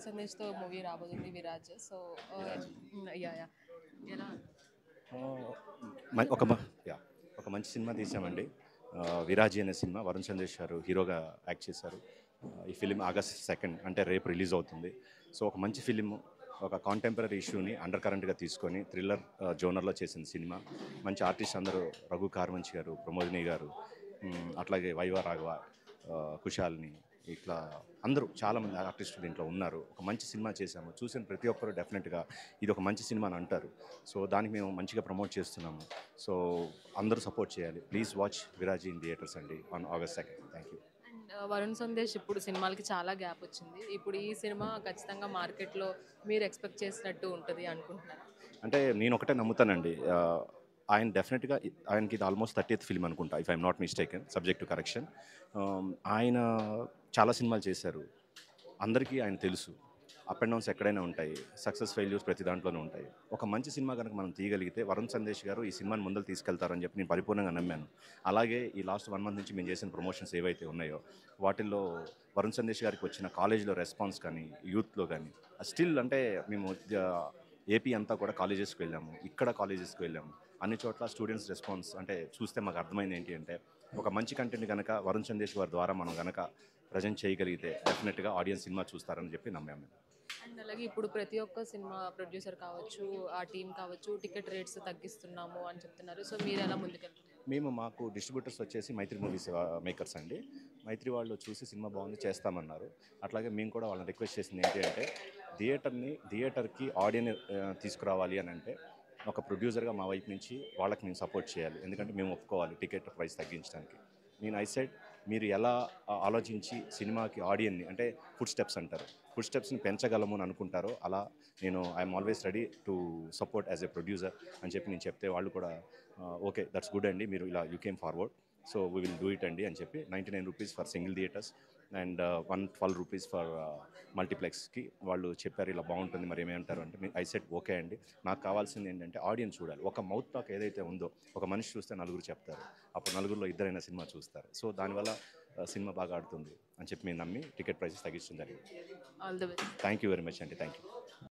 Varun సందేశ్తో movie రాబోతుంది Viraj. So yeah yeah ఎలా మ- ఒక మ- యా ఒక మంచి సినిమా తీసామండి. విరాజీ అనే సినిమా వరుణ్ సందేశ్ గారు హీరోగా యాక్ట్ చేశారు. ఈ ఫిలిం ఆగస్ట్ 2 అంటే రేపు రిలీజ్ అవుతుంది. సో ఒక మంచి ఫిలిం, ఒక కాంటెంపరీ ఇష్యూని అండర్ కరెంట్గా తీసుకొని థ్రిల్లర్ జోనర్లో చేసిన సినిమా. మంచి ఆర్టిస్ట్ అందరూ రఘు కార్మంచి గారు, ప్రమోదిని గారు, అట్లాగే వైవా రాఘవ, కుశాల్ని, ఇట్లా అందరూ చాలామంది ఆర్టిస్టులు దీంట్లో ఉన్నారు. ఒక మంచి సినిమా చేశాము. చూసిన ప్రతి ఒక్కరు డెఫినెట్గా ఇది ఒక మంచి సినిమా అని అంటారు. సో దానికి మేము మంచిగా ప్రమోట్ చేస్తున్నాము. సో అందరూ సపోర్ట్ చేయాలి. Please watch Viraji in theatres అండి on August 2. Thank you. And Varun Sandesh ఇప్పుడు సినిమాలకి చాలా గ్యాప్ వచ్చింది. ఇప్పుడు ఈ సినిమా ఖచ్చితంగా మార్కెట్లో మీరు ఎక్స్పెక్ట్ చేసినట్టు ఉంటుంది అనుకుంటున్నారు. అంటే నేను ఒకటే నమ్ముతానండి. ఆయన డెఫినెట్గా ఆయనకి ఇది ఆల్మోస్ట్ 30th ఫిల్మ్ అనుకుంటా, if I'm not mistaken, subject to correction. ఆయన చాలా సినిమాలు చేశారు. అందరికీ ఆయన తెలుసు. అప్ అండ్ డౌన్స్ ఎక్కడైనా ఉంటాయి, సక్సెస్ ఫెయిల్యూర్స్ ప్రతి దాంట్లోనే ఉంటాయి. ఒక మంచి సినిమా కనుక మనం తీయగలిగితే వరుణ్ సందేశ్ గారు ఈ సినిమాని ముందలు తీసుకెళ్తారని చెప్పి నేను పరిపూర్ణంగా నమ్మాను. అలాగే ఈ లాస్ట్ 1 month నుంచి మేము చేసిన ప్రమోషన్స్ ఏవైతే ఉన్నాయో వాటిల్లో వరుణ్ సందేశ్ గారికి వచ్చిన కాలేజ్లో రెస్పాన్స్ కానీ, యూత్లో కానీ స్టిల్ అంటే మేము ఏపీ అంతా కూడా కాలేజెస్కి వెళ్ళాము, ఇక్కడ కాలేజెస్కి వెళ్ళాము. అన్ని చోట్ల స్టూడెంట్స్ రెస్పాన్స్ అంటే చూస్తే మాకు అర్థమైంది ఏంటి అంటే, ఒక మంచి కంటెంట్ కనుక వరుణ్ సందేశ్ గారి ద్వారా మనం కనుక ప్రజెంట్ చేయగలిగితే డెఫినెట్గా ఆడియన్స్ సినిమా చూస్తారని చెప్పి నమ్మాము. అండ్ అలాగే ఇప్పుడు ప్రతి ఒక్క సినిమా ప్రొడ్యూసర్ కావచ్చు, ఆ టీం కావచ్చు, టికెట్ రేట్స్ తగ్గిస్తున్నాము అని చెప్తున్నారు. సో మీరు ఎలా ముందుకెళ్తున్నారు? మాకు డిస్ట్రిబ్యూటర్స్ వచ్చేసి మైత్రి మూవీస్ మేకర్స్ అండి. మైత్రి వాళ్ళు చూసి సినిమా బాగుంది చేస్తామన్నారు. అట్లాగే మేము కూడా వాళ్ళని రిక్వెస్ట్ చేసింది ఏంటి అంటే, థియేటర్కి ఆడియన్ తీసుకురావాలి అని అంటే ఒక ప్రొడ్యూసర్గా మా వైపు నుంచి వాళ్ళకి మేము సపోర్ట్ చేయాలి. ఎందుకంటే మేము ఒప్పుకోవాలి టికెట్ ప్రైస్ తగ్గించడానికి. నేను ఐసెడ్ మీరు ఎలా ఆలోచించి సినిమాకి ఆడియన్ని అంటే ఫుడ్ స్టెప్స్ అంటారు, ఫుడ్ స్టెప్స్ని పెంచగలము అని అనుకుంటారో అలా నేను I'm always ready to support as a producer అని చెప్పి నేను చెప్తే వాళ్ళు కూడా ఓకే దట్స్ గుడ్ అండి, మీరు ఇలా you came forward, so we will do it అండి అని చెప్పి 99 rupees for single theatres and 112 rupees for మల్టీప్లెక్స్కి వాళ్ళు చెప్పారు. ఇలా బాగుంటుంది, మరి ఏమంటారు అంటే ఐ సెట్ ఓకే అండి. నాకు కావాల్సింది ఏంటంటే ఆడియన్స్ చూడాలి. ఒక మౌత్ టాక్ ఏదైతే ఉందో, ఒక మనిషి చూస్తే నలుగురు చెప్తారు, అప్పుడు నలుగురిలో ఇద్దరైనా సినిమా చూస్తారు. సో దానివల్ల సినిమా బాగా ఆడుతుంది అని చెప్పి మేము నమ్మి టికెట్ ప్రైసెస్ తగ్గించడం జరిగింది. All the best. Thank you very much అండి. Thank you.